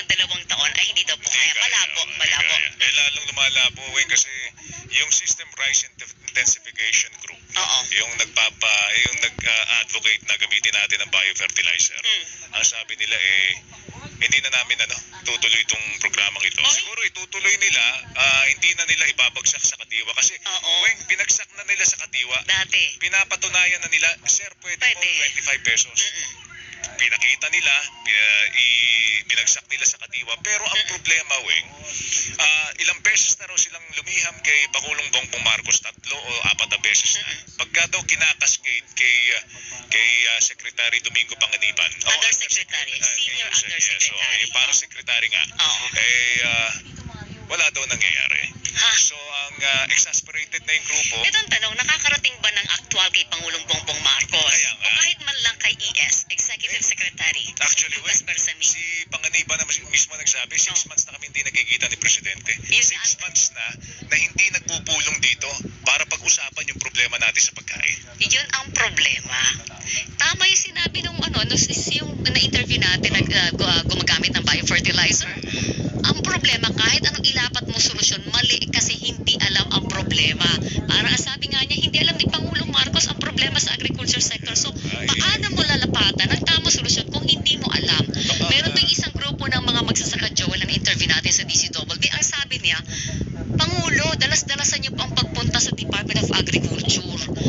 2 taon ay hindi daw po Hindi kaya. kaya, Malabo, hindi malabo. kaya. Lalong lumalabo, Weng, kasi yung System Rise Intensification Group, Oo. yung nag-advocate na gamitin natin ang biofertilizer, ang sabi nila hindi na namin tutuloy itong programang ito. Oy. Siguro itutuloy nila, hindi na nila ibabagsak sa kadiwa kasi Oo. Weng, binagsak na nila sa kadiwa. Dati. Pinapatunayan na nila, sir, pwede po Pwede. 25 pesos. Pinakita nila, binagsak nila sa kadiwa. Pero ang problema, Weng, ilang beses na raw silang lumiham kay Pangulong Bongbong Marcos, 3 o 4 na beses na. Pagka daw kinakascade kay Secretary Domingo Panganiban. Undersecretary, senior undersecretary. Yes, para secretary nga. Oo. Wala daw nangyayari. Ha? So, ang exasperated na yung grupo, Ito ang tanong, nakakarating ba ng aktual kay Pangulong Bongbong Marcos? Kaya nga. O kahit man lang kay ES, Executive Secretary? actually, Lucas Weng, Bersamin. si Panganiban na mismo nagsabi, 6 months na kami hindi nagkikita ni Presidente. Yun 6 nga. months na hindi nagpupulong dito para pag-usapan yung problema natin sa pagkain. Yun ang problema. Tama yung sinabi nung yung na-interview natin na gumagamit ng biofertilizer. Ang problema, kahit anong ilapat mo solusyon, mali kasi hindi alam ang problema. Para sabi nga niya, hindi alam ni Pangulong Marcos ang problema sa agriculture sector. So